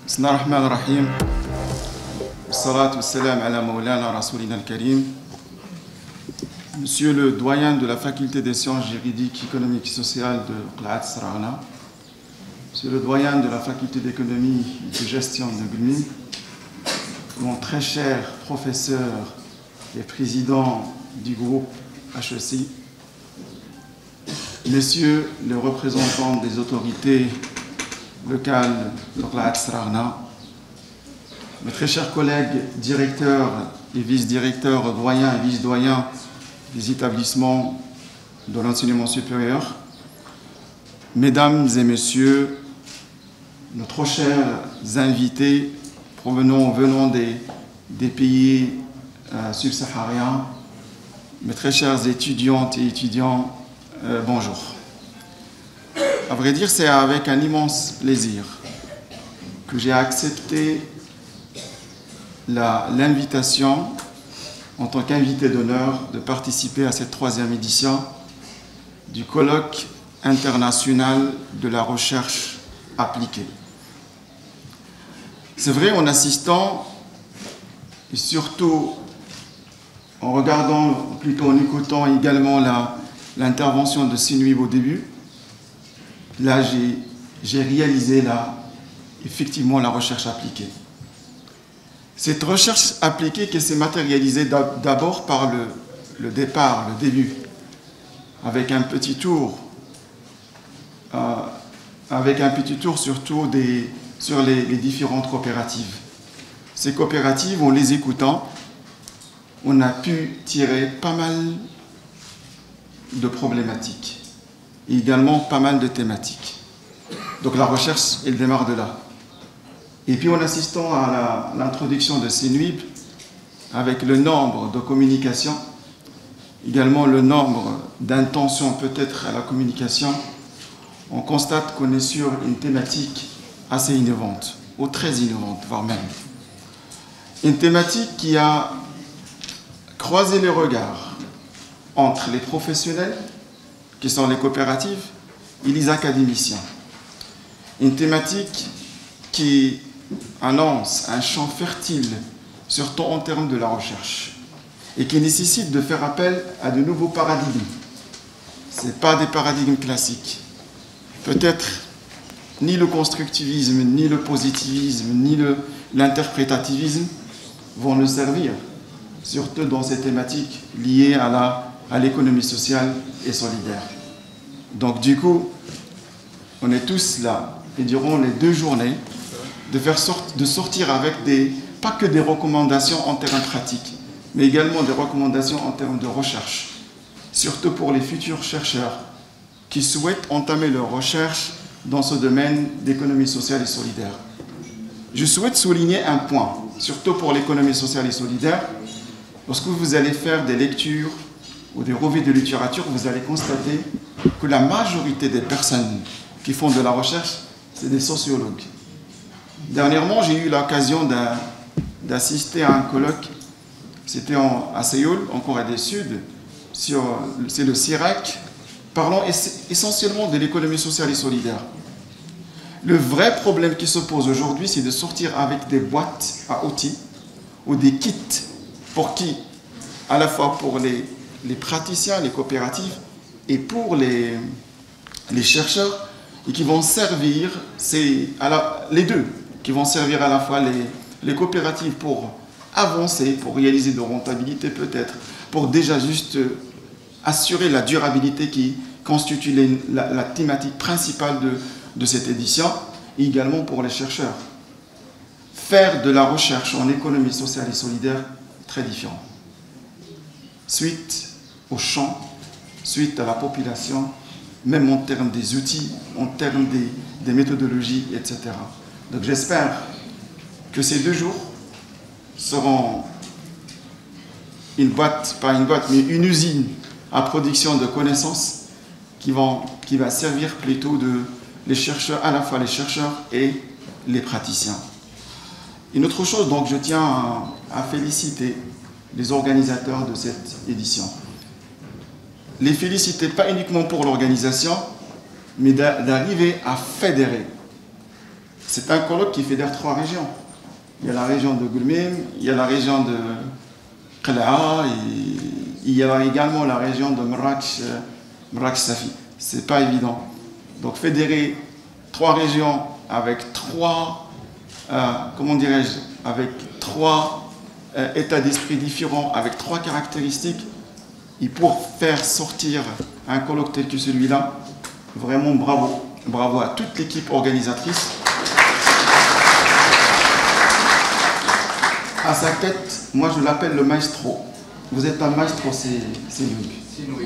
بسم الله الرحمن الرحيم والصلاة والسلام على مولانا رسولنا الكريم. Monsieur le doyen de la faculté des sciences juridiques, économiques et sociales de Qla'at Srarna, Monsieur le doyen de la faculté d'économie et de gestion de Gulmi, mon très cher professeur et président du groupe HEC, Messieurs les représentants des autorités locales de Qla'at Srarna, mes très chers collègues directeurs et vice-directeurs, doyens et vice-doyens des établissements de l'enseignement supérieur, mesdames et messieurs, nos trop chers invités venant des pays subsahariens, mes très chères étudiantes et étudiants, bonjour. À vrai dire, c'est avec un immense plaisir que j'ai accepté l'invitation en tant qu'invité d'honneur de participer à cette 3e édition du colloque international de la recherche appliquée. C'est vrai, en assistant et surtout en regardant, plutôt en écoutant également l'intervention de Sinuib au début, là j'ai réalisé effectivement la recherche appliquée. Cette recherche appliquée qui s'est matérialisée d'abord par le départ, le début, avec un petit tour surtout sur les différentes coopératives. Ces coopératives, en les écoutant, on a pu tirer pas mal de problématiques et également pas mal de thématiques. Donc la recherche, elle démarre de là. Et puis en assistant à l'introduction de Sinuib, avec le nombre de communications, également le nombre d'intentions peut-être à la communication, on constate qu'on est sur une thématique assez innovante, ou très innovante, voire même. Une thématique qui a croisé les regards entre les professionnels, qui sont les coopératives, et les académiciens. Une thématique qui annonce un champ fertile, surtout en termes de la recherche, et qui nécessite de faire appel à de nouveaux paradigmes. Ce n'est pas des paradigmes classiques. Peut-être ni le constructivisme, ni le positivisme, ni l'interprétativisme vont nous servir, surtout dans ces thématiques liées à l'économie sociale et solidaire. Donc du coup, on est tous là, et durant les 2 journées, de sortir avec pas que des recommandations en termes pratiques, mais également des recommandations en termes de recherche, surtout pour les futurs chercheurs qui souhaitent entamer leur recherche dans ce domaine d'économie sociale et solidaire. Je souhaite souligner un point, surtout pour l'économie sociale et solidaire. Lorsque vous allez faire des lectures ou des revues de littérature, vous allez constater que la majorité des personnes qui font de la recherche, c'est des sociologues. Dernièrement, j'ai eu l'occasion d'assister à un colloque, c'était à Séoul, en Corée du Sud, c'est le CIRAC, parlant essentiellement de l'économie sociale et solidaire. Le vrai problème qui se pose aujourd'hui, c'est de sortir avec des boîtes à outils ou des kits pour qui, à la fois pour les praticiens, les coopératives, et pour les chercheurs, et qui vont servir, les deux, qui vont servir à la fois les coopératives pour avancer, pour réaliser de rentabilité peut-être, pour déjà juste assurer la durabilité qui constitue la thématique principale de cette édition, et également pour les chercheurs. Faire de la recherche en économie sociale et solidaire, très différent. Suite au champ, suite à la population, même en termes des outils, en termes des méthodologies, etc. Donc j'espère que ces 2 jours seront une boîte, pas une boîte, mais une usine à production de connaissances qui va servir plutôt les chercheurs, à la fois les chercheurs et les praticiens. Une autre chose, donc je tiens à féliciter les organisateurs de cette édition. Les féliciter pas uniquement pour l'organisation, mais d'arriver à fédérer c'est un colloque qui fédère 3 régions. Il y a la région de Goulmim, il y a la région de Qala'a, et il y a également la région de Marrakech-Safi. C'est pas évident. Donc fédérer 3 régions avec 3, avec 3 états d'esprit différents, avec 3 caractéristiques, et pour faire sortir un colloque tel que celui-là, vraiment bravo. Bravo à toute l'équipe organisatrice. À sa tête, moi je l'appelle le maestro. Vous êtes un maestro, c'est lui. C'est nous.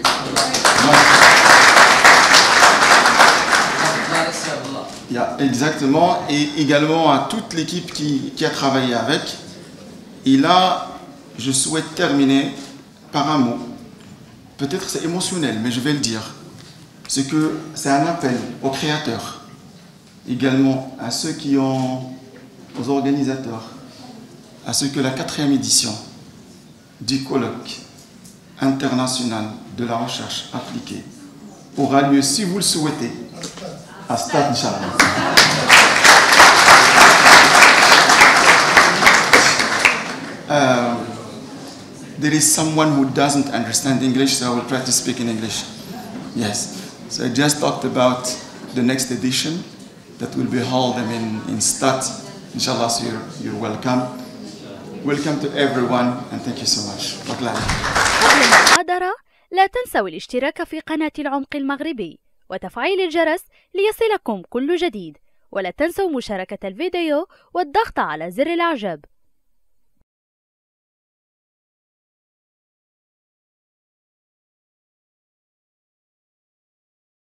Exactement, et également à toute l'équipe qui a travaillé avec. Et là, je souhaite terminer par un mot. Peut-être c'est émotionnel, mais je vais le dire. C'est que c'est un appel aux créateurs, également à ceux aux organisateurs, à ceux que la 4e édition du colloque international de la recherche appliquée aura lieu, si vous le souhaitez, à Stade, Inch'Allah. There is someone who doesn't understand English, so I will try to speak in English. Yes. So I just talked about the next edition that will be held in Stade. Inshallah, so you're welcome. Welcome to everyone and thank you so much. قبل المحاضرة لا تنسوا الاشتراك في قناة العمق المغربي وتفعيل الجرس ليصلكم كل جديد، ولا تنسوا مشاركة الفيديو والضغط على زر الإعجاب.